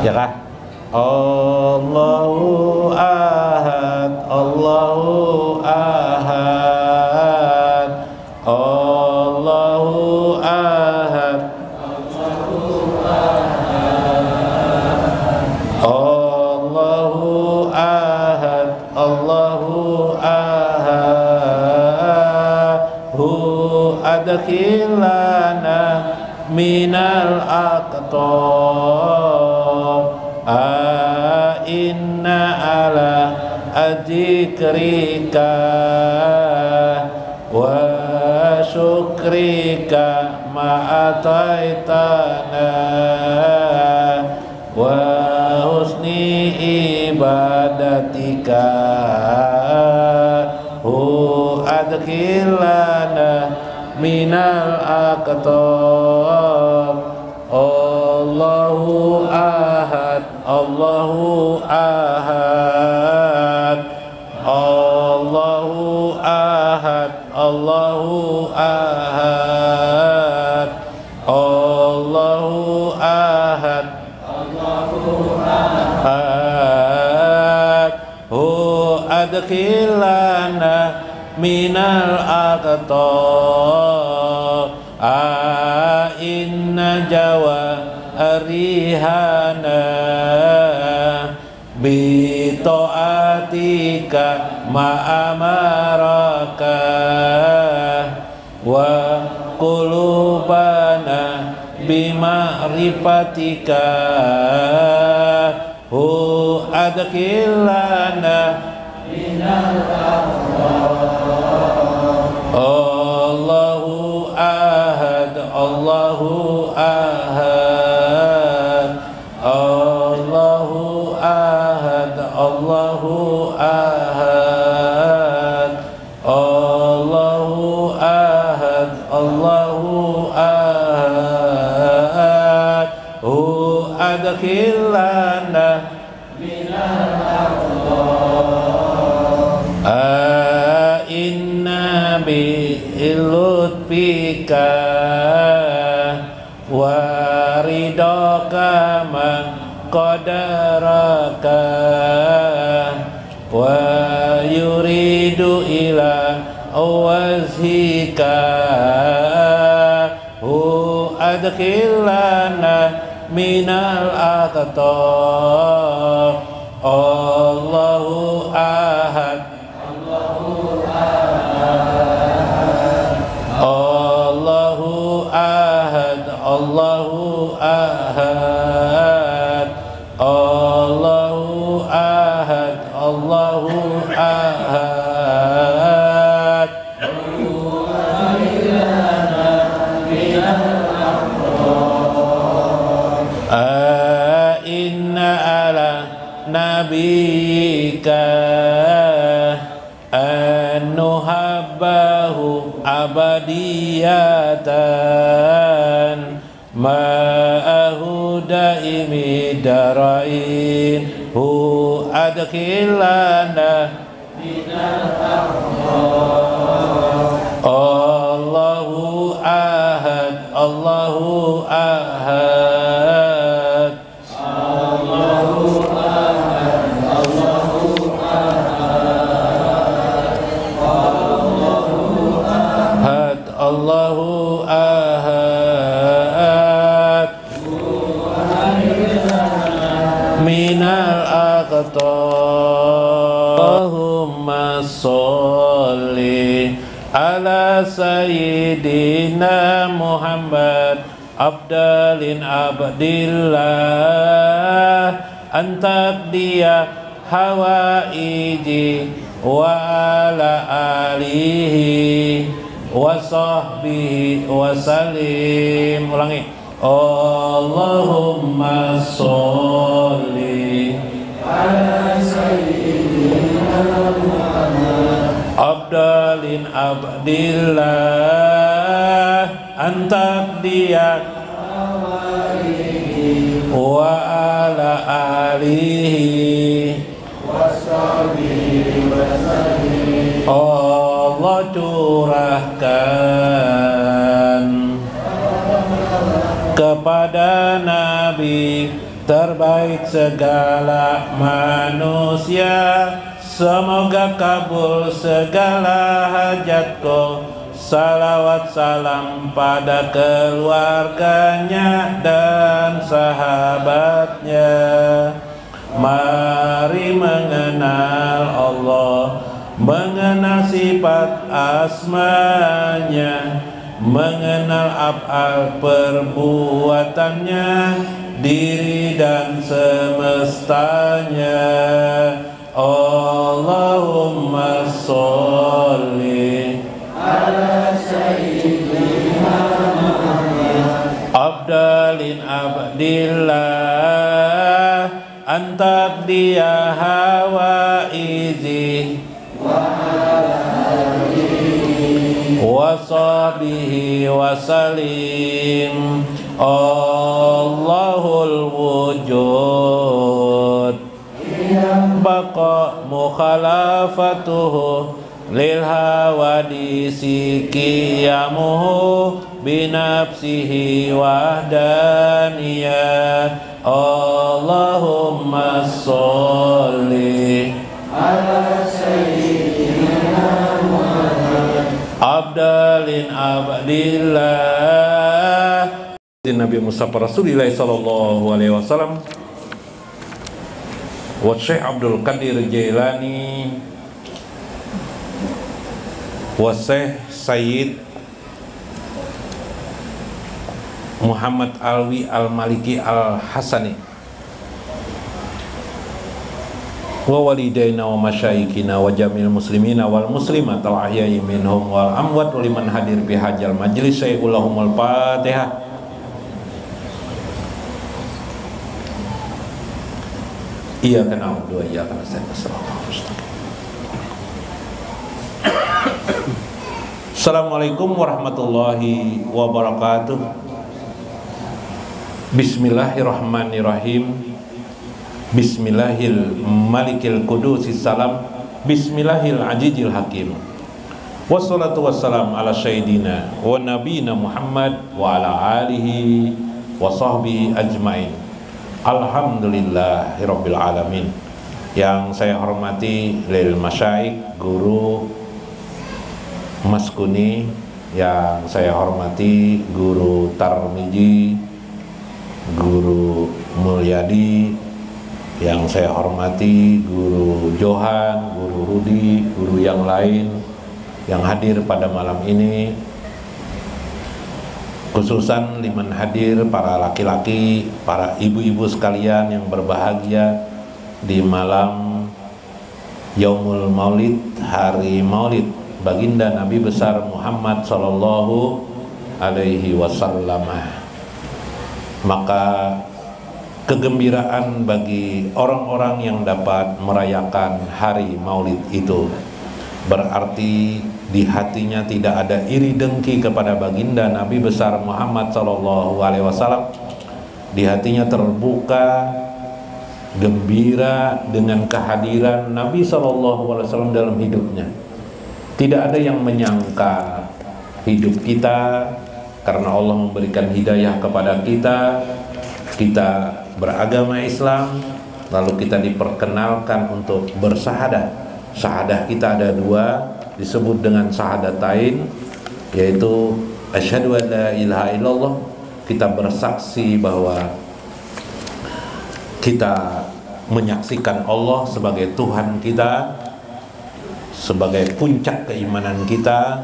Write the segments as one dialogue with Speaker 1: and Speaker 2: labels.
Speaker 1: Ya kah? Allahu ahad, Allahu ahad, Allahu ahad, Allahu ahad, Allahu ahad. Hu adkhilana minal aqtab. Inna ala adzikrika wa syukrika ma'ataitana wa husni ibadatika hu adkhilana minal aqtab. Allahu ahad, Allahu ahad, Allahu ahad, Allahu ahad, Allahu ahad, Allahu ahad. Hu adkhilana minal aqtab. Inna jawa arihana bi ta'atika ma'amaraka wa qulubana bi ma'rifatika hu adkhilana minal aqtab. Allahu ahad, Allahu ahad, Allahu ahad, Allahu ahad, Allahu ahad, Allahu ahad. Hu adkhilana minal aqtab. Inna bi lutfika wa ridaka ma qadaraka wa yuridu ila wajhika hu adkhilana minal aqtab. Allahu ahad, Allahu ahad, Allahu ahad, Allahu ahad, Allahu ahad, Allahu ahad. Inna ala nabiyika nuhabbahu abadiyatan ma'ahu daimi darain hu adkhilana minal aqtab. Allahu ahad, Allahu ahad, Allahu ahad, Allahu ahad, Allahu ahad. Minal aqtab. Allahumma sholli ala sayyidina Muhammad abdalin abdillah antaqdiya hawaiji wa ala alihi wa sahbihi wa salim. Ulangi. Allahumma sholli ala sayyidina Muhammad abdalin abdillah antaqdiya wa ala alihi wa sahbihi wa sallim. Allah curahkan kepada Nabi terbaik segala manusia. Semoga kabul segala hajatku. Salawat salam pada keluarganya dan sahabatnya. Mari mengenal Allah, mengenal sifat asmanya, mengenal af'al perbuatannya, diri dan semestanya. Allahumma sholli ala sayyidina Muhammad abdalin abdillah anta dia hawa izi wa sahbihi wa salim. Allahul wujud baqa mukhalafatuhu lil hawadisi qiyamuhu binafsihi wahdaniyah. Allahumma sholli ala sayyidina Muhammad abdalin abdillah Nabi Mustafa Rasulullah sallallahu alaihi wasallam wa Syekh Abdul Qadir Jailani wa Syekh Sayyid Muhammad Alwi Al-Maliki Al-Hasani wa walidaina wa masyayikhina wa jamil muslimina wal muslimat al-ahya'i minhum wal amwat wa liman hadir bi hajal majlis. Sayyidulahumul Fatihah. Iyyaka na'budu wa iyyaka nasta'in. Assalamualaikum warahmatullahi wabarakatuh. Bismillahirrahmanirrahim. Bismillahil malikil kudusis salam. Bismillahil ajijil hakim. Wassalatu wassalam ala sayyidina wa nabiyina Muhammad wa ala alihi wa sahbihi ajmain. Alhamdulillahirabbil alamin. Yang saya hormati lil masyaikh, guru Mas Kuni, yang saya hormati Guru Tarmiji, Guru Mulyadi, yang saya hormati Guru Johan, Guru Rudi, guru yang lain yang hadir pada malam ini, khususan liman hadir para laki-laki, para ibu-ibu sekalian yang berbahagia di malam Yaumul Maulid, hari Maulid Baginda Nabi besar Muhammad sallallahu alaihi wasallam. Maka kegembiraan bagi orang-orang yang dapat merayakan hari Maulid itu berarti di hatinya tidak ada iri dengki kepada baginda Nabi besar Muhammad sallallahu alaihi wasallam. Di hatinya terbuka gembira dengan kehadiran Nabi sallallahu alaihi wasallam dalam hidupnya. Tidak ada yang menyangka hidup kita karena Allah memberikan hidayah kepada kita, kita beragama Islam, lalu kita diperkenalkan untuk bersahadah. Sahadah kita ada dua, disebut dengan syahadatain, yaitu asyhadu an la ilaha illallah, kita bersaksi bahwa kita menyaksikan Allah sebagai Tuhan kita, sebagai puncak keimanan kita.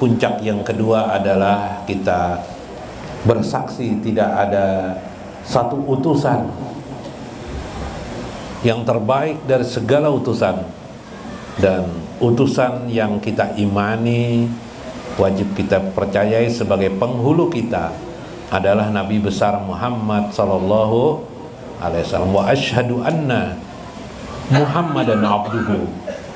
Speaker 1: Puncak yang kedua adalah kita bersaksi tidak ada satu utusan yang terbaik dari segala utusan, dan utusan yang kita imani wajib kita percayai sebagai penghulu kita adalah Nabi besar Muhammad sallallahu alaihi wasallam. Wa asyhadu anna Muhammadan abduhu,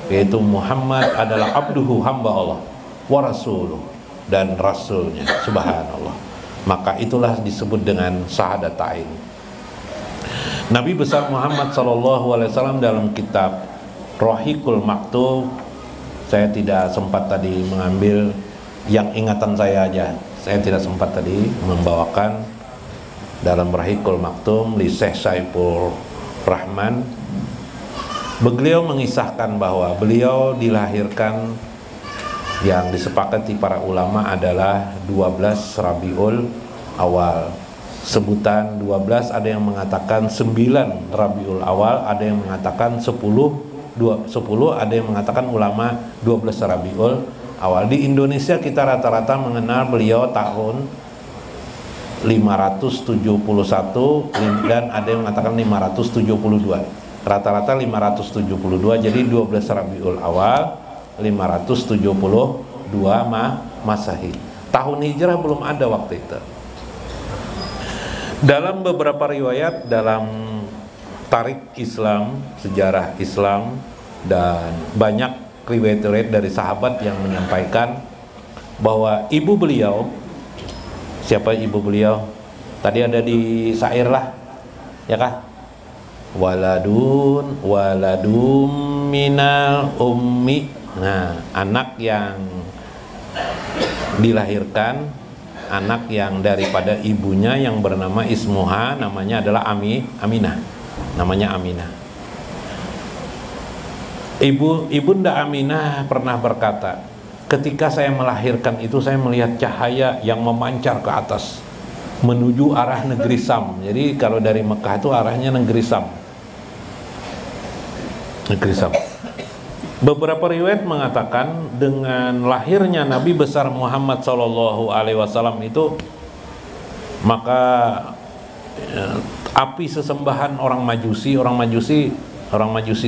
Speaker 1: yaitu Muhammad adalah abduhu, hamba Allah, wa rasuluh, dan rasulnya, subhanallah. Maka itulah disebut dengan syahadatain. Nabi besar Muhammad sallallahu alaihi wasallam dalam kitab Rohiqul Maktub, saya tidak sempat tadi mengambil yang ingatan saya aja, saya tidak sempat tadi membawakan dalam Rahikul Maktum li Syekh Saiful Rahman, beliau mengisahkan bahwa beliau dilahirkan yang disepakati para ulama adalah 12 Rabiul Awal. Sebutan 12 ada yang mengatakan 9 Rabiul Awal, ada yang mengatakan 10, ada yang mengatakan ulama 12 Rabiul Awal. Di Indonesia kita rata-rata mengenal beliau tahun 571 dan ada yang mengatakan 572. Rata-rata 572, jadi 12 Rabiul Awal 572 Masehi. Tahun hijrah belum ada waktu itu. Dalam beberapa riwayat dalam Tarikh Islam, sejarah Islam, dan banyak riwayat-riwayat dari sahabat yang menyampaikan bahwa ibu beliau, siapa ibu beliau? Tadi ada di syair lah, ya kah? Waladun minal ummi. Nah, anak yang dilahirkan, anak yang daripada ibunya yang bernama Ismuha, namanya adalah Aminah. Namanya Aminah. Ibunda Aminah pernah berkata, ketika saya melahirkan itu saya melihat cahaya yang memancar ke atas menuju arah negeri Sam. Jadi kalau dari Mekah itu arahnya negeri Sam. Negeri Sam. Beberapa riwayat mengatakan dengan lahirnya Nabi besar Muhammad SAW itu, maka api sesembahan orang Majusi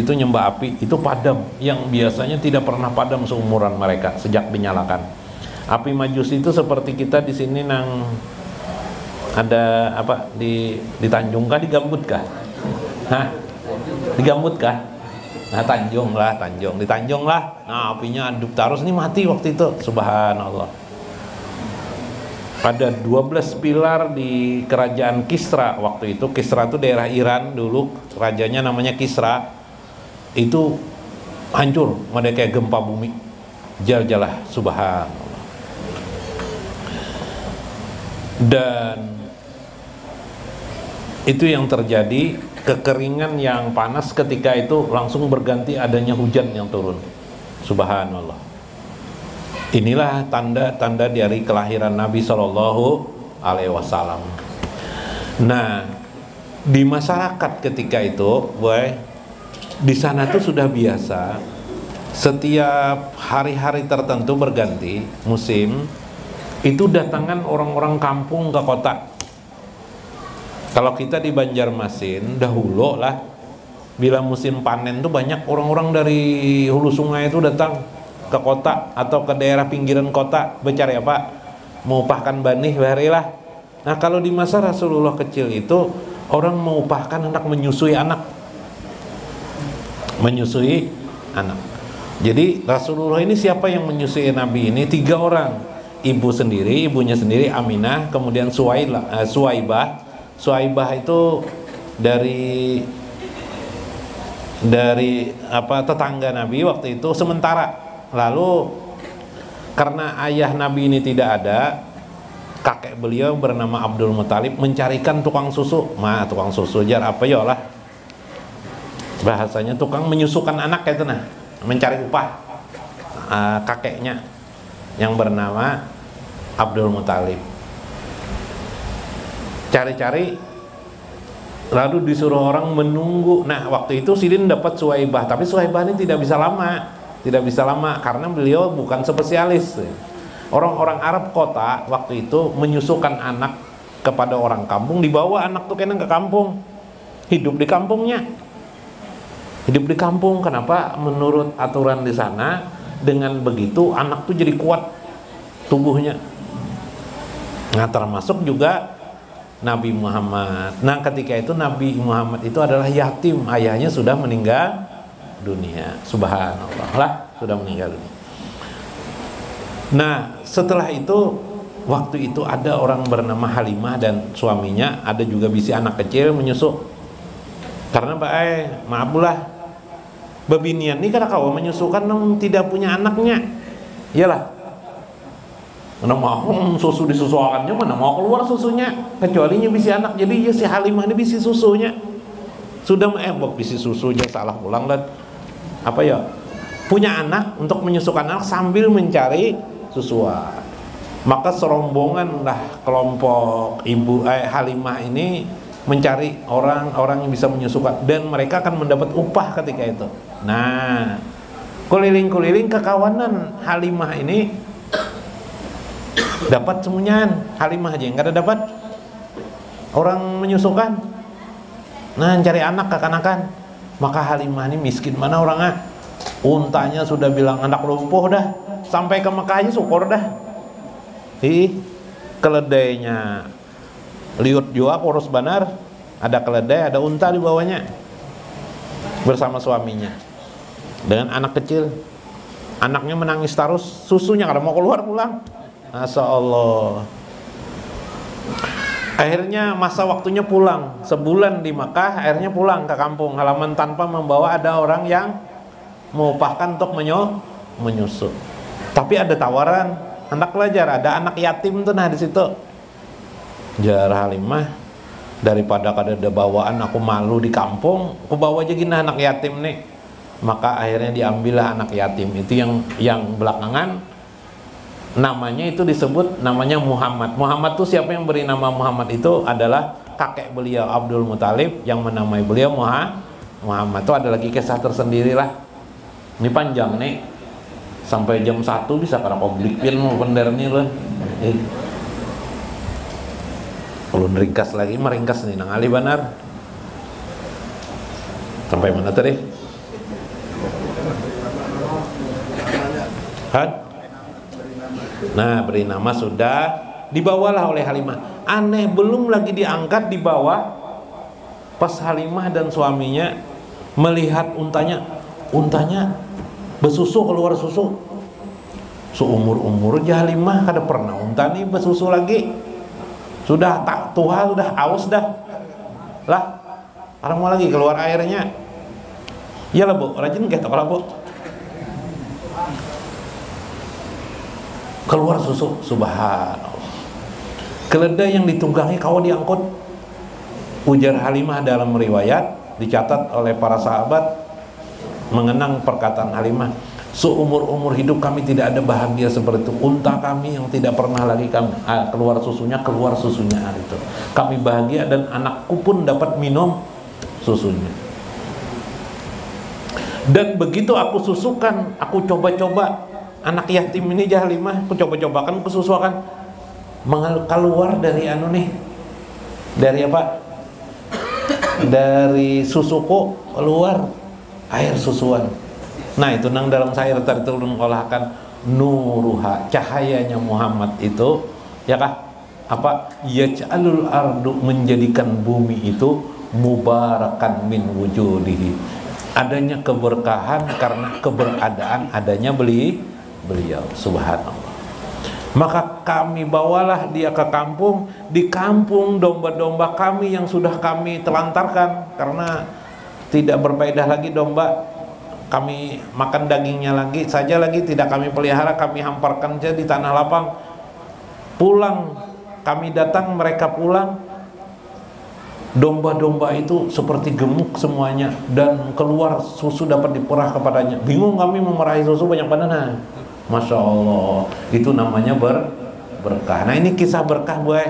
Speaker 1: itu nyembah api itu padam, yang biasanya tidak pernah padam seumuran mereka sejak dinyalakan. Api Majusi itu seperti kita di sini nang ada apa di Tanjung kah, di Gambut kah? Hah? Di Gambut kah? Nah, Tanjung lah. Nah, apinya aduk terus, ini mati waktu itu. Subhanallah. Ada 12 pilar di kerajaan Kisra waktu itu. Kisra itu daerah Iran dulu, rajanya namanya Kisra. Itu hancur, mereka kayak gempa bumi. Jal-jalah, subhanallah. Dan itu yang terjadi. Kekeringan yang panas ketika itu langsung berganti adanya hujan yang turun. Subhanallah. Inilah tanda-tanda dari kelahiran Nabi SAW. Nah, di masyarakat ketika itu, di sana tuh sudah biasa setiap hari-hari tertentu berganti musim itu datangan orang-orang kampung ke kota. Kalau kita di Banjarmasin dahulu lah, bila musim panen tuh banyak orang-orang dari hulu sungai itu datang ke kota atau ke daerah pinggiran kota mencari apa? Mengupahkan banih lah. Nah, kalau di masa Rasulullah kecil itu orang mengupahkan anak menyusui anak. Jadi Rasulullah ini siapa yang menyusui Nabi ini? 3 orang. Ibunya sendiri Aminah, kemudian Suwaibah itu dari tetangga Nabi waktu itu sementara. Lalu karena ayah Nabi ini tidak ada, kakek beliau bernama Abdul Muthalib mencarikan tukang susu. Tukang susu jar apa ya lah bahasanya, tukang menyusukan anak itu, nah mencari upah kakeknya yang bernama Abdul Muthalib. Cari-cari, lalu disuruh orang menunggu. Nah, waktu itu Sidin dapat Suwaibah, tapi Suwaibah ini tidak bisa lama karena beliau bukan spesialis. Orang-orang Arab kota waktu itu menyusukan anak kepada orang kampung, dibawa anak tuh kena ke kampung, hidup di kampungnya. Kenapa? Menurut aturan di sana, dengan begitu anak tuh jadi kuat tubuhnya. Nah, termasuk juga Nabi Muhammad. Nah, ketika itu Nabi Muhammad itu adalah yatim, ayahnya sudah meninggal dunia. Subhanallah lah, sudah meninggal dunia. Nah, setelah itu, waktu itu ada orang bernama Halimah dan suaminya, ada juga bisi anak kecil menyusu. Karena maaflah, bebinian ini karena kau menyusukan tidak punya anaknya. Iyalah. Mana mau susu disusuakannya, mana mau keluar susunya, kecuali bisi anak. Jadi ya si Halimah ini bisi susunya. Sudah bisi susunya salah pulang dan apa ya? Punya anak untuk menyusukan anak sambil mencari susuan. Maka serombongan lah kelompok ibu Halimah ini mencari orang-orang yang bisa menyusukan, dan mereka akan mendapat upah ketika itu. Nah, keliling-keliling kekawanan Halimah ini dapat semuanya. Halimah aja yang nggak ada dapat orang menyusukan. Nah, cari anak kekanakan. Maka Halimah ini miskin mana orangnya, untanya sudah bilang anak lumpuh dah, sampai ke Mekah aja syukur dah. Keledainya liut jua kurus banar, ada keledai, ada unta di bawahnya, bersama suaminya dengan anak kecil. Anaknya menangis terus, susunya kada mau keluar pulang. Masya Allah. Akhirnya masa waktunya pulang, sebulan di Makkah, akhirnya pulang ke kampung halaman tanpa membawa ada orang yang mengupahkan untuk menyusu. Tapi ada tawaran, anak pelajar, ada anak yatim tuh, nah di situ. Jar Halimah, daripada kada ada bawaan aku malu di kampung, aku bawa aja gini anak yatim nih. Maka akhirnya diambillah anak yatim itu yang belakangan namanya itu disebut namanya Muhammad. Muhammad tuh siapa yang beri nama Muhammad itu adalah kakek beliau Abdul Muthalib yang menamai beliau Muhammad. Itu ada lagi kisah tersendiri lah. Ini panjang nih, sampai jam 1 bisa karena publikin mau pendernya loh. Kalau meringkas lagi, meringkas nih nang Ali Banar. Sampai mana tadi? Nah, beri nama sudah dibawalah oleh Halimah. Aneh, belum lagi diangkat dibawa, pas Halimah dan suaminya melihat untanya besusu, keluar susu. Seumur-umur aja Halimah kada pernah unta nih besusu lagi. Sudah tak tua, sudah aus dah. Lah, orang mau lagi keluar airnya. Iyalah Bu, rajin gitu kalau Bu. Keluar susu, subhanallah. Keledai yang ditunggangi kau diangkut. Ujar Halimah dalam riwayat dicatat oleh para sahabat mengenang perkataan Halimah, seumur-umur hidup kami tidak ada bahagia seperti itu. Unta kami yang tidak pernah lagi kami keluar susunya itu. Kami bahagia dan anakku pun dapat minum susunya. Dan begitu aku susukan, aku coba-coba anak yatim ini Halimah, aku coba-cobakan, aku susukan, keluar dari dari apa? Dari susuku keluar air susuan. Nah, itu nang dalam syair tertulun olahkan nuruha, cahayanya Muhammad itu, ya kah? Apa? Yaj'alul ardu, menjadikan bumi itu mubarakan min wujudihi. Adanya keberkahan karena keberadaan adanya beliau, subhanallah. Maka kami bawalah dia ke kampung. Di kampung domba-domba kami yang sudah kami telantarkan karena tidak berfaedah lagi domba, kami makan dagingnya lagi tidak kami pelihara, kami hamparkan saja di tanah lapang. Pulang, kami datang, mereka pulang, domba-domba itu seperti gemuk semuanya dan keluar susu dapat diperah kepadanya. Bingung kami memerahi susu banyak mana. Masya Allah, itu namanya berkah. Nah, ini kisah berkah, boy.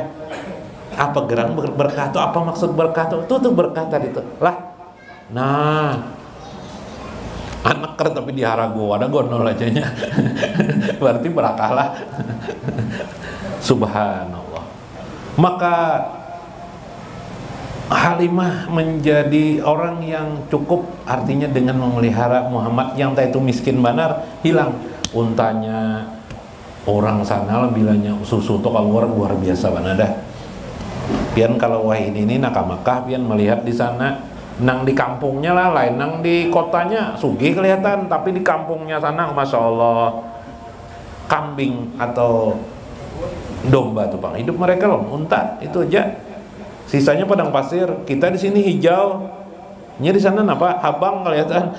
Speaker 1: Apa gerang berkah itu? Apa maksud berkah itu? Itu berkah tadi tuh lah. Nah, anak ker tapi dihara gua ada gondol aja nya. Berarti berkah lah. Subhanallah. Maka Halimah menjadi orang yang cukup, artinya dengan memelihara Muhammad yang tadi itu miskin banar, hilang untanya. Orang sana bilangnya susu tuh keluar luar biasa mana dah. Pian kalau wahid ini Makkah, pian melihat di sana, nang di kampungnya lah lain, nang di kotanya sugih kelihatan, tapi di kampungnya sana masya Allah kambing atau domba tuh bang, hidup mereka loh unta itu aja. Sisanya padang pasir, kita di sini hijau. Nya di sana apa? Habang kelihatan.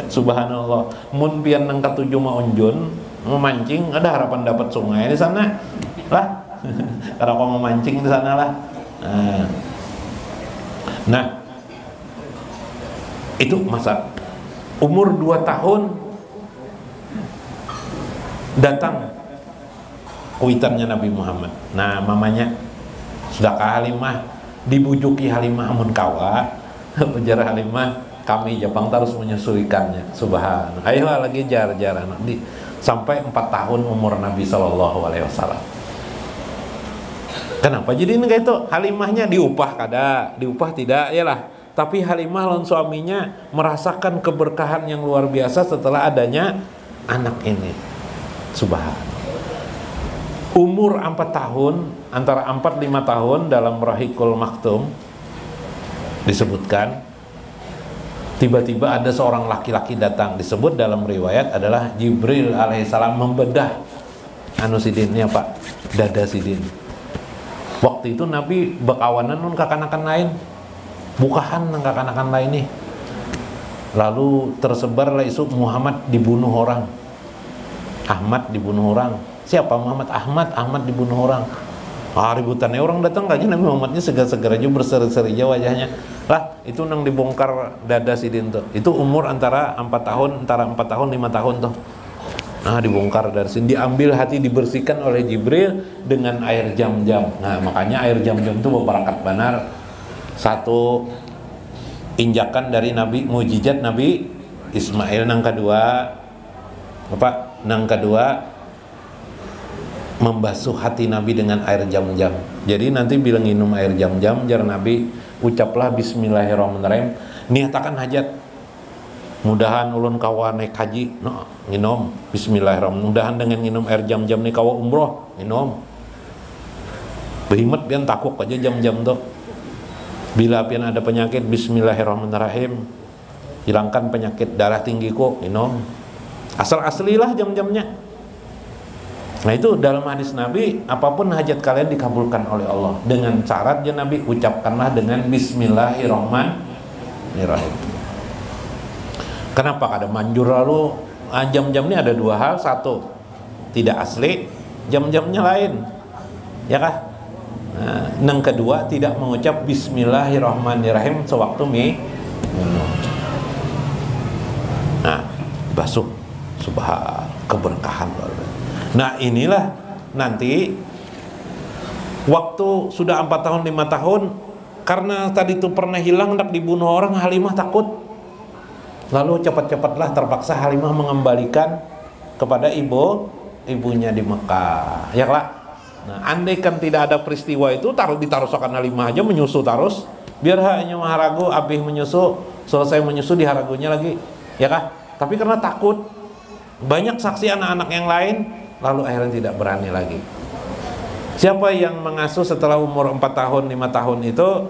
Speaker 1: Subhanallah. Mun pian nang katujuh maunjun, memancing, ada harapan dapat sungai di sana lah. Kalau kau memancing di sana lah. Nah, itu masa umur 2 tahun datang kuitannya Nabi Muhammad. Nah, mamanya sudah ke Halimah, dibujuki Halimah amun kawa. Ujar Halimah, kami Jepang terus menyesuaikannya. Subhanallah. Ayo lagi jar anak di sampai 4 tahun umur Nabi Shallallahu Alaihi Wasallam. Kenapa jadi ini kayak itu? Halimahnya diupah kada, diupah tidak, ya lah. Tapi Halimah lawan suaminya merasakan keberkahan yang luar biasa setelah adanya anak ini. Subhanallah. Umur 4 tahun, antara 4-5 tahun dalam Rahikul Maktum disebutkan, tiba-tiba ada seorang laki-laki datang. Disebut dalam riwayat adalah Jibril alaihissalam membedah anu sidin, ya Pak, dada sidin. Waktu itu Nabi bekawanan nun kakanakan lain, bukahan nang kakanakan lain nih. Lalu tersebarlah isu Muhammad dibunuh orang, Ahmad dibunuh orang. Siapa Muhammad? Ahmad dibunuh orang. Ributannya orang datang aja, Nabi Muhammadnya segar-segar aja, berseri-seri aja wajahnya. Lah, itu nang dibongkar dada sidin tuh. Itu umur antara 4 tahun, 5 tahun tuh. Nah, dibongkar dari sini, diambil hati, dibersihkan oleh Jibril dengan air jam-jam. Nah, makanya air jam-jam itu berberkat benar. Satu injakan dari Nabi, mujizat Nabi Ismail. Nang kedua apa? Nang kedua membasuh hati Nabi dengan air jam-jam. Jadi nanti bila minum air jam-jam, jar Nabi, ucaplah bismillahirrahmanirrahim, niatakan hajat. Mudahan ulun kawa naik haji, no, nginom bismillahirrahmanirrahim. Mudahan dengan nginum air jam-jam nih kawa umroh, nginom. Behimat pian takut aja jam-jam tuh. Bila pian ada penyakit, bismillahirrahmanirrahim, hilangkan penyakit darah tinggiku, nginom. Asal aslilah jam-jamnya. Nah, itu dalam hadis Nabi, apapun hajat kalian dikabulkan oleh Allah. Dengan syarat ya Nabi, ucapkanlah dengan bismillahirrahmanirrahim. Kenapa kada manjur? Lalu jam-jam ini ada 2 hal. Satu, tidak asli, jam-jamnya lain, ya kah? Yang kedua, tidak mengucap bismillahirrahmanirrahim sewaktu minum. Nah, basuh, subhan, keberkahan. Nah, inilah nanti waktu sudah 4 tahun 5 tahun, karena tadi itu pernah hilang hendak dibunuh orang, Halimah takut. Lalu cepat-cepatlah terpaksa Halimah mengembalikan kepada ibunya di Mekah, ya lah. Nah, andai kan tidak ada peristiwa itu, ditaruhkan Halimah aja menyusu terus, biar hanya maharagu abih menyusu, selesai menyusu diharagunya lagi, ya kah? Tapi karena takut, banyak saksi anak-anak yang lain, lalu akhirnya tidak berani lagi. Siapa yang mengasuh setelah umur 4 tahun 5 tahun itu?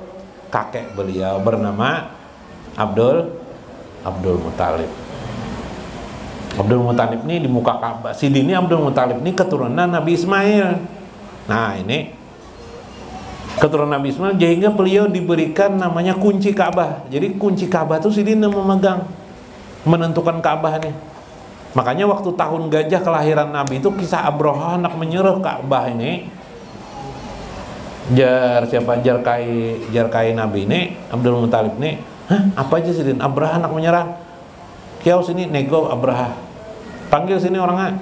Speaker 1: Kakek beliau bernama Abdul Muthalib. Abdul Muthalib ini di muka Ka'bah. Sidini Abdul Muthalib ini keturunan Nabi Ismail. Nah, ini keturunan Nabi Ismail, sehingga beliau diberikan namanya kunci Ka'bah. Jadi kunci Ka'bah itu Sidini memegang, menentukan Ka'bah nih. Makanya waktu tahun gajah kelahiran Nabi itu, kisah Abraha hendak menyerah Ka'bah ini. Jar kai Nabi ini, Abdul Muthalib ini, apa aja Sidin? Abraha hendak menyerang. Kiau sini nego Abraha. Panggil sini orangnya.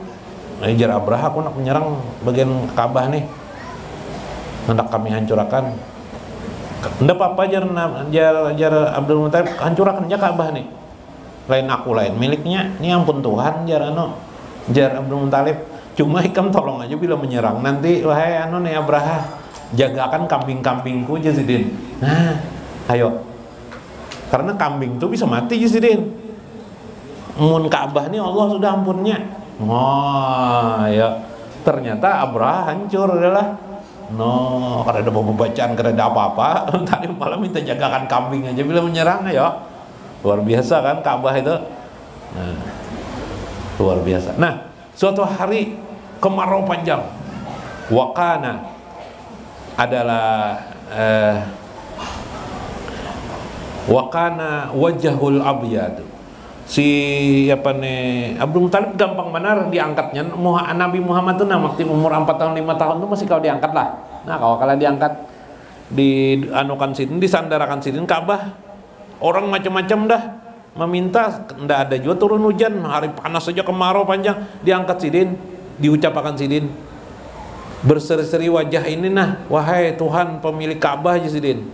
Speaker 1: Jar Abraha, aku hendak menyerang bagian Ka'bah nih. Hendak kami hancurkan. Hendak apa jar Abdul Muthalib, hancurkan aja Ka'bah nih. Lain aku, lain miliknya, ini ampun Tuhan, jar Abdul Muthalib, cuma ikam tolong aja bila menyerang nanti, wahai nih Abraha, jagakan kambing-kambingku Jazidin. Nah, ayo, karena kambing tuh bisa mati Jazidin. Mun Ka'bah nih Allah sudah ampunnya. Ya, ternyata Abraha hancur adalah. Karena ada bacaan, karena ada apa-apa, tadi malam minta jagakan kambing aja bila menyerang, ayo. Luar biasa kan Ka'bah itu. Nah, luar biasa. Nah, suatu hari kemarau panjang. Wakana adalah wakana wajahul abyad. si apa nih Abdul Muthalib gampang benar diangkatnya. Nabi Muhammad tuh waktu umur 4 tahun 5 tahun tuh masih kalau diangkat lah. Nah kalau kalian diangkat di anukan sidin, disandarakan sidin Ka'bah, orang macam-macam dah meminta, ndak ada juga turun hujan, hari panas saja, kemarau panjang, diangkat sidin, diucapkan sidin, berseri-seri wajah ini, nah wahai Tuhan pemilik Ka'bah aja sidin,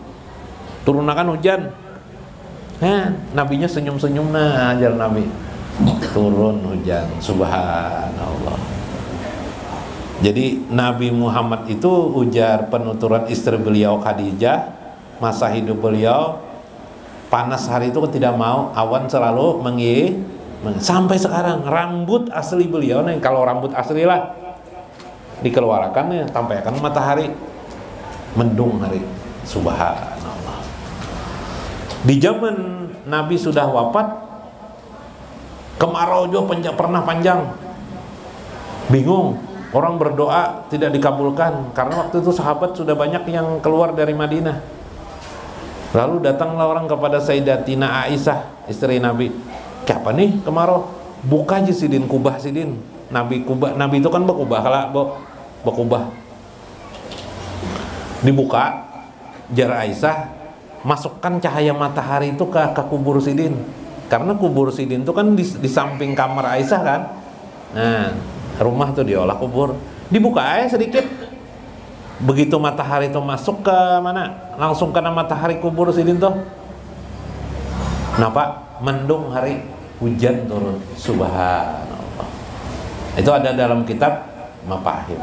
Speaker 1: turunkan hujan. Nah, nabinya senyum-senyum, nah ajar nabi, turun hujan, subhanallah. Jadi Nabi Muhammad itu ujar penuturan istri beliau Khadijah, masa hidup beliau panas hari itu tidak mau, awan selalu sampai sekarang rambut asli beliau nih, kalau rambut asli lah dikeluarkan ya, tampakkan matahari mendung hari, subhanallah. Di zaman Nabi sudah wafat, kemarau juga pernah panjang, bingung, orang berdoa tidak dikabulkan karena waktu itu sahabat sudah banyak yang keluar dari Madinah. Lalu datanglah orang kepada Sayyidatina Aisyah, istri Nabi. Kapan nih kemarau? Buka aja sidin, kubah sidin. Nabi itu kan berkubah, berkubah. Dibuka, jar Aisyah, masukkan cahaya matahari itu ke kubur sidin. Karena kubur sidin itu kan di samping kamar Aisyah kan. Nah, rumah tuh diolah kubur. Dibuka aja sedikit. Begitu matahari itu masuk ke mana? Langsung kena matahari kubur sidin tuh. Kenapa? Mendung hari, hujan turun. Subhanallah. Itu ada dalam kitab Mafahim.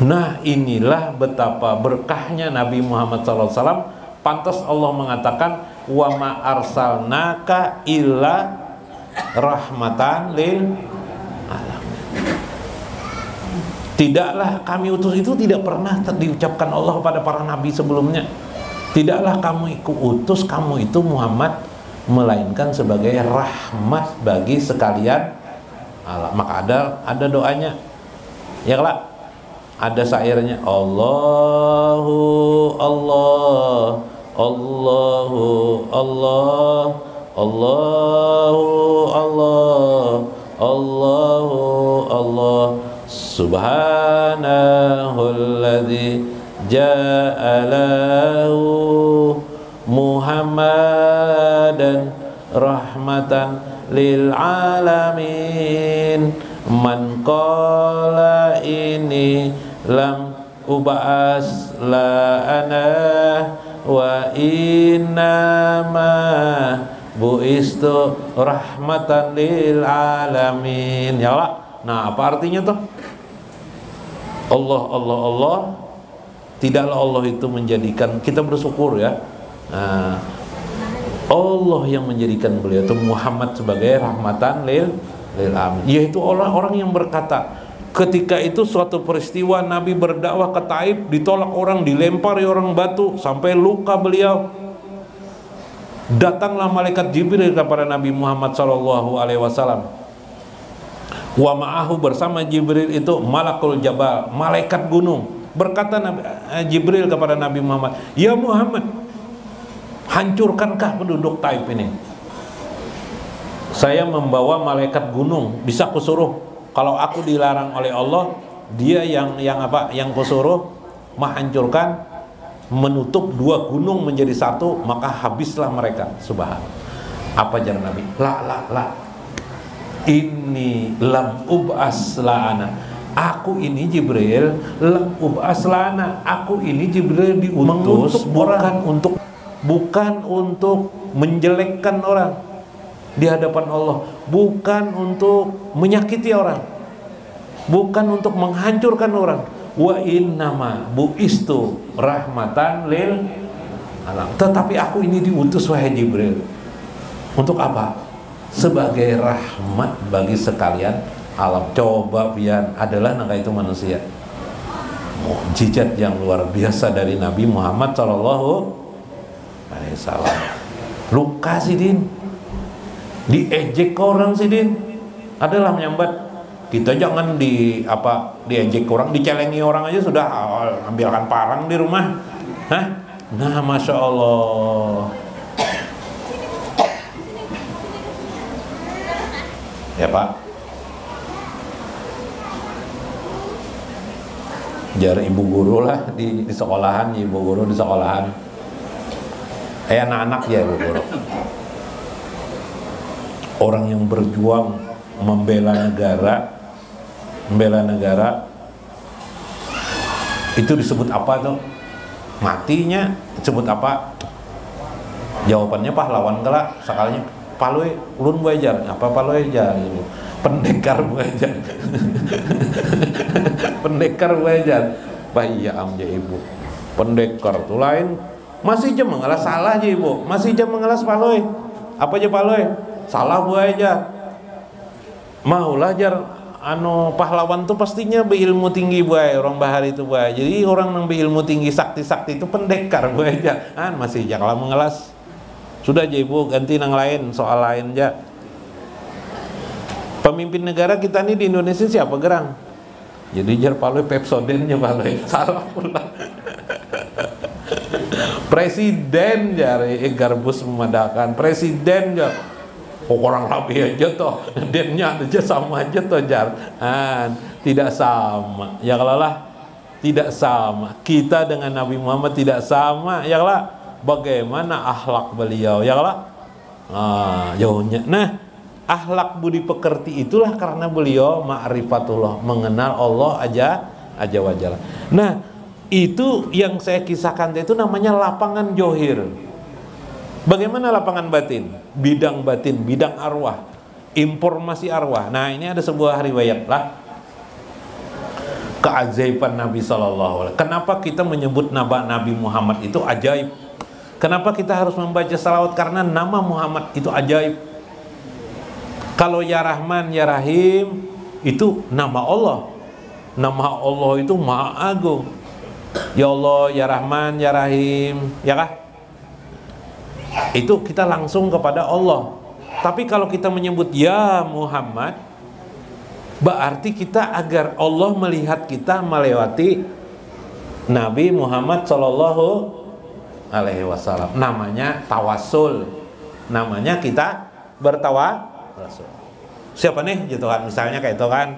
Speaker 1: Nah, inilah betapa berkahnya Nabi Muhammad SAW. Pantas Allah mengatakan, wa ma arsalnaka illa rahmatan lil alamin. Tidaklah kami utus, itu tidak pernah diucapkan Allah pada para nabi sebelumnya. Tidaklah kamu utus kamu itu Muhammad, melainkan sebagai rahmat bagi sekalian alam. Maka ada doanya, ya kelak ada syairnya, Allahu Allah, Allahu Allah, Allahu Allah, Allahu Allah, subhanahulladzi ja'alahu Muhammadan rahmatan lil alamin, man qala ini lam ubas la ana wa innama buistu rahmatan lil alamin. Ya Allah. Nah, apa artinya tuh? Allah, Allah, Allah. Tidaklah Allah itu menjadikan, kita bersyukur ya. Nah, Allah yang menjadikan beliau itu Muhammad sebagai rahmatan lil alamin. Yaitu orang-orang yang berkata, ketika itu suatu peristiwa Nabi berdakwah ke Taif, ditolak orang, dilempari orang batu sampai luka beliau. Datanglah malaikat Jibril kepada Nabi Muhammad SAW. Wa ma'ahu, bersama Jibril itu malakul jabal, malaikat gunung. Berkata Jibril kepada Nabi Muhammad, ya Muhammad, hancurkankah penduduk Taif ini? Saya membawa malaikat gunung, bisa kusuruh. Kalau aku dilarang oleh Allah, dia yang kusuruh menghancurkan, menutup 2 gunung menjadi 1, maka habislah mereka. Subhanallah. Apa jalan Nabi? La. Ini lam ub'as la'ana. Aku ini Jibril lam ub'as la'ana. Aku ini Jibril diutus bukan untuk menjelekkan orang di hadapan Allah, bukan untuk menyakiti orang, bukan untuk menghancurkan orang. Wa innama buistu rahmatan lil alam. Tetapi aku ini diutus wahai Jibril untuk apa? Sebagai rahmat bagi sekalian alam. Coba pian, adalah naga itu manusia. Mukjizat yang luar biasa dari Nabi Muhammad SAW. Luka sidin, diejek orang sidin, adalah menyambat. Kita jangan diejek orang, dicelengi orang aja sudah ambilkan parang di rumah. Hah? Nah, masya Allah. Ya Pak, jar ibu guru lah di sekolahan, ibu guru di sekolahan. Anak-anak ya ibu guru. Orang yang berjuang membela negara itu disebut apa tuh? Matinya disebut apa? Jawabannya pahlawan kelak. Sekalinya palui ulun buajar, apa palui aja gitu. Pendekar buajar. Pendekar buajar. Bahaya amja ibu. Pendekar tuh lain masih jam mengalas salah aja ibu. Masih jam mengalas palui. Apa aja palui? Salah buajar. Maulah jar pahlawan tuh pastinya berilmu tinggi buai, orang bahar itu buai. Jadi orang yang berilmu tinggi sakti-sakti itu pendekar buai aja. Masih janganlah mengelas. Sudah aja ibu, ganti nang lain, soal lain aja. Pemimpin negara kita nih di Indonesia siapa gerang? Jadi jar palui Pepsodent nya palui. Salah pula. Presiden jar garbus memadakan. Presiden jar. Orang lebih aja toh, dennya aja sama aja toh jar. Tidak sama. Ya kalau lah tidak sama. Kita dengan Nabi Muhammad tidak sama. Ya kalau bagaimana akhlak beliau? Ya kalau jauhnya. Nah, akhlak budi pekerti itulah karena beliau ma'rifatullah, mengenal Allah aja wajar. Nah, itu yang saya kisahkan itu namanya lapangan johir. Bagaimana lapangan batin? Bidang batin, bidang arwah, informasi arwah. Nah, ini ada sebuah riwayat lah keajaiban Nabi SAW. Kenapa kita menyebut nama Nabi Muhammad itu ajaib? Kenapa kita harus membaca salawat? Karena nama Muhammad itu ajaib. Kalau Ya Rahman, Ya Rahim itu nama Allah. Nama Allah itu Maha Agung. Ya Allah, Ya Rahman, Ya Rahim, ya kah? Itu kita langsung kepada Allah. Tapi kalau kita menyebut Ya Muhammad, berarti kita agar Allah melihat kita melewati Nabi Muhammad Sallallahu Alaihi Wasallam. Namanya tawasul. Namanya kita bertawasul. Siapa nih Tuhan? Misalnya kayak itu kan,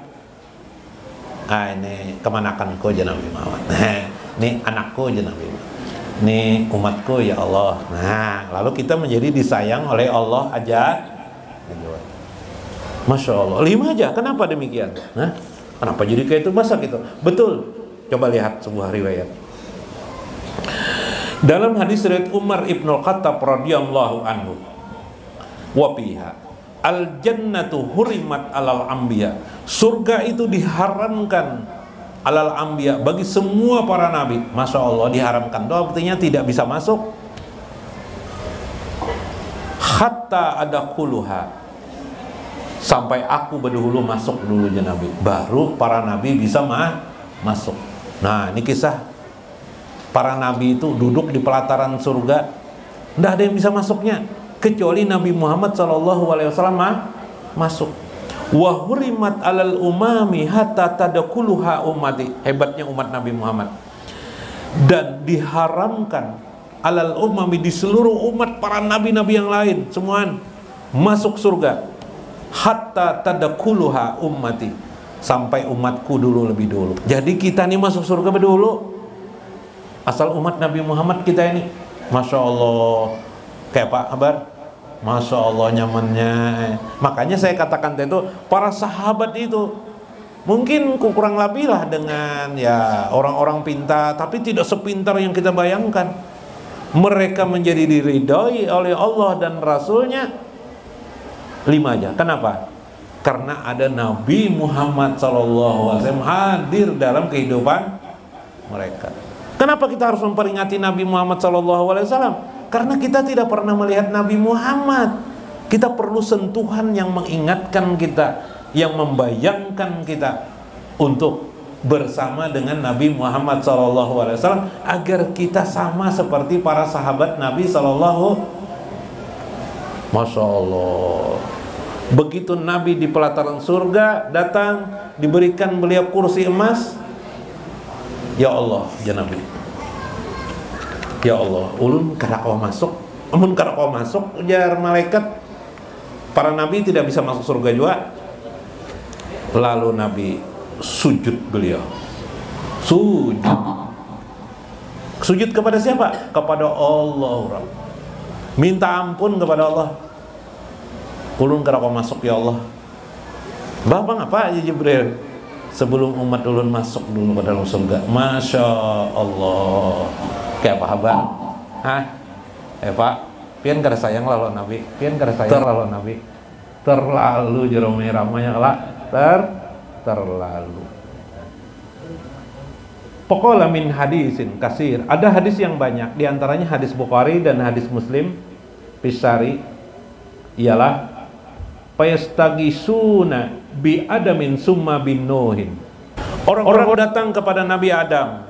Speaker 1: ini kemanakanku aja Nabi Muhammad. Ini anakku aja Nabi Muhammad. Nih umatku ya Allah. Nah, lalu kita menjadi disayang oleh Allah aja. Masya Allah. 5 aja. Kenapa demikian? Nah, kenapa jadi kayak itu? Masa gitu? Betul. Coba lihat sebuah riwayat. Dalam hadis riwayat Umar Ibnul Khattab radhiyallahu anhu, wa fiha al jannatu hurimat alal anbiya. Surga itu diharamkan alal anbiya, bagi semua para nabi. Masya Allah, diharamkan itu artinya tidak bisa masuk. Hatta ada kuluha, sampai aku berdahulu masuk dulu ya Nabi, baru para nabi bisa masuk. Nah, ini kisah para nabi itu duduk di pelataran surga, tidak ada yang bisa masuknya kecuali Nabi Muhammad SAW masuk. Wa hurimat alal umami hatta tadkhuluha ummati. Hebatnya umat Nabi Muhammad. Dan diharamkan alal umami, di seluruh umat para nabi-nabi yang lain semua masuk surga. Hatta tadkhuluha ummati, sampai umatku dulu lebih dulu. Jadi kita nih masuk surga dulu. Asal umat Nabi Muhammad kita ini. Masya Allah. Kayak Pak Kabar? Masya Allah nyamannya. Makanya saya katakan itu para sahabat itu mungkin kurang lebih lah dengan ya orang-orang pintar, tapi tidak sepintar yang kita bayangkan. Mereka menjadi diridhoi oleh Allah dan Rasulnya 5 aja. Kenapa? Karena ada Nabi Muhammad SAW hadir dalam kehidupan mereka. Kenapa kita harus memperingati Nabi Muhammad SAW? Karena kita tidak pernah melihat Nabi Muhammad. Kita perlu sentuhan yang mengingatkan kita, yang membayangkan kita untuk bersama dengan Nabi Muhammad SAW, agar kita sama seperti para sahabat Nabi SAW. Masya Allah. Begitu Nabi di pelataran surga datang, diberikan beliau kursi emas. Ya Allah, ya Nabi, ya Allah, ulun karakau masuk, ujar malaikat. Para nabi tidak bisa masuk surga juga. Lalu Nabi sujud beliau. Sujud kepada siapa? Kepada Allah. Minta ampun kepada Allah. Ulun kira kau masuk ya Allah. Bapak ngapa aja Jibril? Sebelum umat ulun masuk dulu ke dalam surga. Masya Allah. Kayak apa abang? Hah? Pak, pian kada sayang lalu Nabi. Pian kada sayang lalu Nabi. Terlalu jerome ramanya kelak. Terlalu. Pokoknya min hadisin kasir. Ada hadis yang banyak, diantaranya hadis Bukhari dan hadis Muslim. Pisari ialah payastagisuna bi adamin summa bin nuhin. Orang datang kepada Nabi Adam,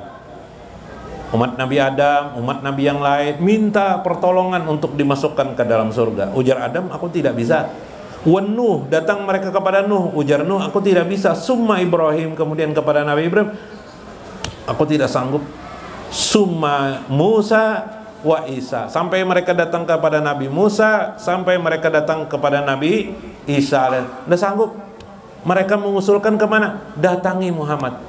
Speaker 1: umat Nabi Adam, umat Nabi yang lain, minta pertolongan untuk dimasukkan ke dalam surga. Ujar Adam, aku tidak bisa. Wan Nuh, datang mereka kepada Nuh. Ujar Nuh, aku tidak bisa. Summa Ibrahim, kemudian kepada Nabi Ibrahim, aku tidak sanggup. Summa Musa wa Isa, sampai mereka datang kepada Nabi Musa, sampai mereka datang kepada Nabi Isa. Tidak sanggup. Mereka mengusulkan kemana? Datangi Muhammad.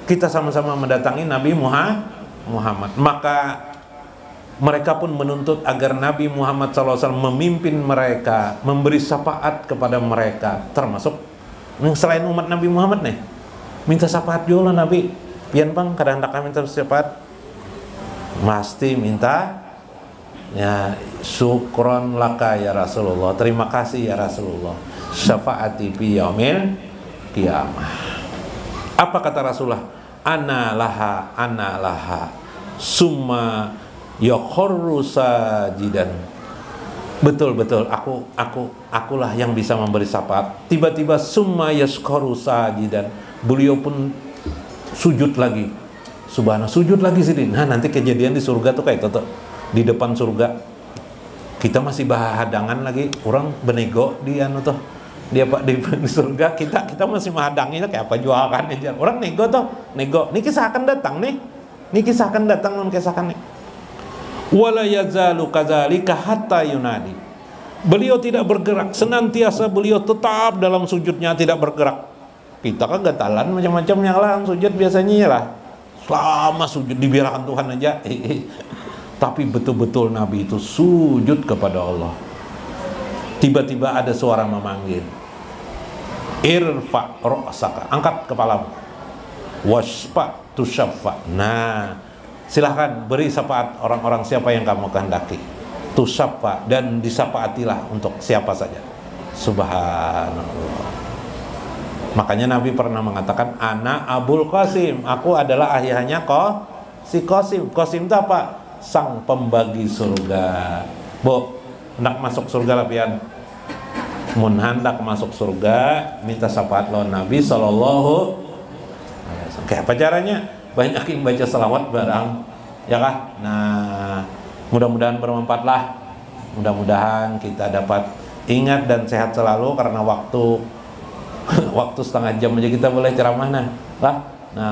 Speaker 1: Kita sama-sama mendatangi Nabi Muhammad. Maka mereka pun menuntut agar Nabi Muhammad SAW memimpin mereka, memberi syafaat kepada mereka, termasuk selain umat Nabi Muhammad nih, minta syafaat juga Nabi. Pian bang, kadang kami minta syafaat, mesti minta ya, syukron laka ya Rasulullah, terima kasih ya Rasulullah, syafaati fi yaumil qiyamah. Apa kata Rasulullah? Ana laha summa yakhurru sajidan. Betul, akulah yang bisa memberi syafaat. Tiba-tiba summa yaskharu sajidan, beliau pun sujud lagi. Subhanallah, sujud lagi sini. Nah, nanti kejadian di surga tuh kayak itu. Di depan surga kita masih bahadangan lagi, orang benego di anu tuh. Dia Pak di surga kita masih menghadangnya kayak apa jualan aja. Orang nego. Nih kisah akan datang nih. Non kisah nih. Wala yazalu kadzalika hatta yunadi. Beliau tidak bergerak, senantiasa beliau tetap dalam sujudnya, tidak bergerak. Kita kan gatalan macam-macam yang lah sujud biasanya lah. Selama sujud dibiarkan Tuhan aja. Tapi betul-betul Nabi itu sujud kepada Allah. Tiba-tiba ada suara memanggil. Irfa ra'saka, angkat kepalamu. Wasfa tusyaffa. Nah, silahkan beri syafaat orang-orang siapa yang kamu kehendaki. Tusyaffa, dan disafaatilah untuk siapa saja. Subhanallah. Makanya Nabi pernah mengatakan, Ana Abul Qasim, aku adalah ayahnya si Qasim. Qasim itu apa? Sang pembagi surga. Bu, hendak masuk surga lah pian. Mun hendak masuk surga, minta syafaat lawan Nabi sallallahu alaihi wasallam. Kayak apa caranya? Banyakin baca selawat barang, ya kah? Nah, mudah-mudahan bermanfaat lah. Mudah-mudahan kita dapat ingat dan sehat selalu, karena waktu setengah jam aja kita boleh ceramah nah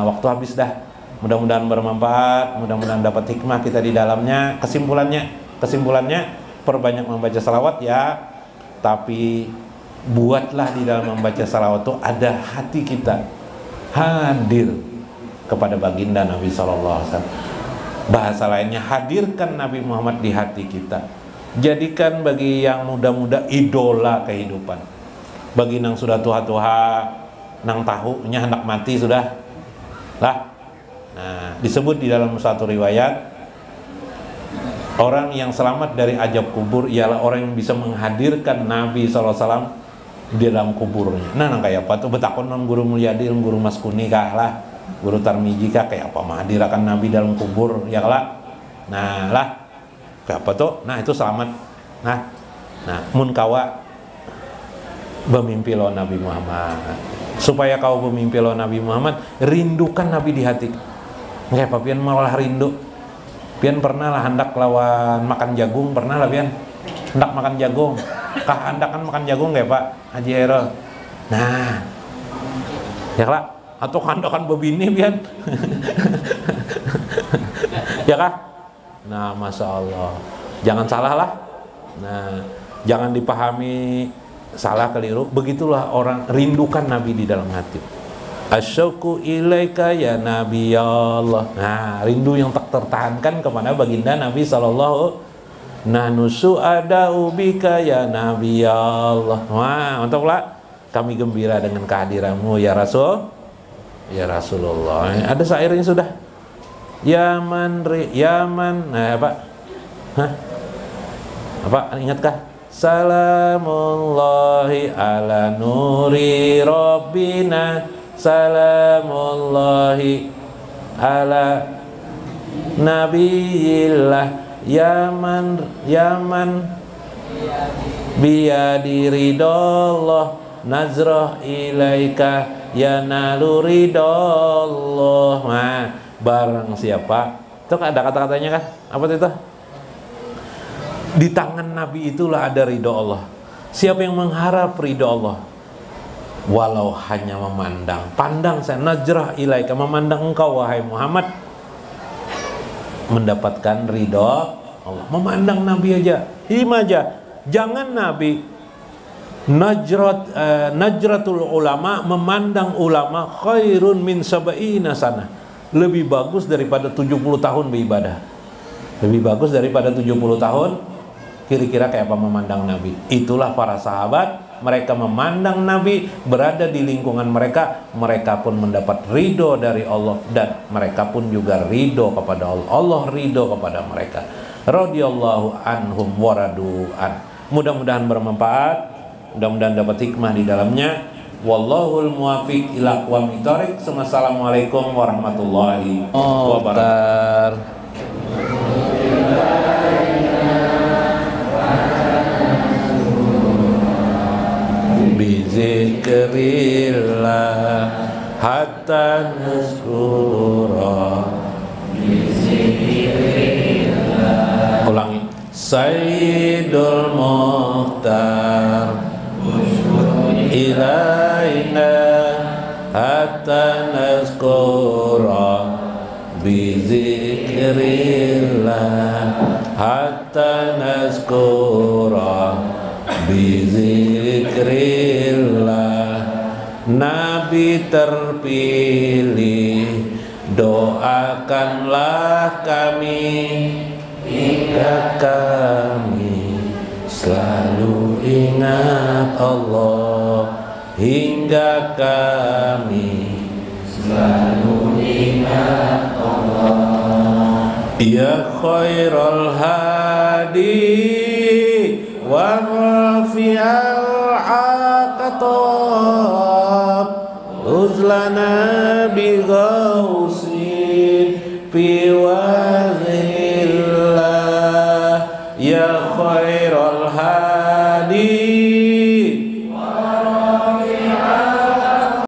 Speaker 1: waktu habis dah. Mudah-mudahan bermanfaat, mudah-mudahan dapat hikmah kita di dalamnya. Kesimpulannya perbanyak membaca salawat ya, tapi buatlah di dalam membaca salawat itu ada hati kita hadir kepada baginda Nabi SAW. Bahasa lainnya, hadirkan Nabi Muhammad di hati kita. Jadikan bagi yang muda-muda idola kehidupan. Bagi yang sudah tua-tua, nang tahunya hendak mati sudah lah. Nah, disebut di dalam satu riwayat, orang yang selamat dari azab kubur ialah orang yang bisa menghadirkan Nabi SAW di dalam kuburnya. Nah, kayak apa tuh? Betakon non guru Mulyadi, guru Mas Kuni kah lah, guru Tarmiji kah, kayak apa menghadirakan Nabi dalam kubur ya lah. Nah lah, kayak apa tuh? Nah, itu selamat. Nah mun kawa bermimpi lo Nabi Muhammad. Supaya kau bermimpi lo Nabi Muhammad, rindukan Nabi di hati. Kayak apa pian malah rindu? Pian pernah lah hendak lawan makan jagung, pernah lah pian hendak makan jagung. Kah hendak kan makan jagung kayak Pak Haji Hero. Nah, ya lah, atau hendakan bebini pian. Ya kah? Nah, Masya Allah, jangan salah lah. Nah, jangan dipahami salah, keliru. Begitulah orang rindukan Nabi di dalam hati. Asyauqu ilaika ya Nabi Allah. Nah, rindu yang tak tertahankan kepada baginda Nabi sallallahu. Nahnu su'ada'u bika ya Nabi Allah. Wah, mantaplah. Kami gembira dengan kehadiranmu ya Rasul. Ya Rasulullah. Ada syairnya sudah. Yaman, Yaman. Nah, apa? Hah? Apa? Ingatkah? Salamullahi ala nuri Rabbina, salamullahi ala nabiyillah, Yaman, Yaman biyadi ridallah, nazrah ilaika ya nalu ridallah. Nah, barang siapa, itu ada kata-katanya kan? Apa itu? Di tangan Nabi itulah ada ridho Allah. Siapa yang mengharap ridho Allah, walau hanya memandang, pandang saya, najrah ilaika, memandang engkau wahai Muhammad, mendapatkan ridho Allah. Memandang Nabi aja, him aja. Jangan Nabi, najratul ulama, memandang ulama khairun min sab'ina sana, lebih bagus daripada 70 tahun beribadah. Lebih bagus daripada 70 tahun. Kira-kira kayak apa memandang Nabi? Itulah para sahabat, mereka memandang Nabi, berada di lingkungan mereka, mereka pun mendapat ridho dari Allah, dan mereka pun juga ridho kepada Allah. Allah ridho kepada mereka. Radhiyallahu anhum waradu an. Mudah-mudahan bermanfaat, mudah-mudahan dapat hikmah di dalamnya. Wallahul muwafiq ila aqwamit thoriq. Assalamualaikum warahmatullahi wabarakatuh. Bizikrillah hatta nuskura, bizikrillah. Ulangi. Sayyidul Mukhtar ilaina hatta nuskura, bizikrillah hatta nuskura, bizikrillah. Nabi terpilih, doakanlah kami hingga kami selalu ingat Allah, hingga kami selalu ingat Allah. Ya khairul hadi wa rafi'al aqtab, uzlana bi ghausin fi wazillah. Ya khairul hadi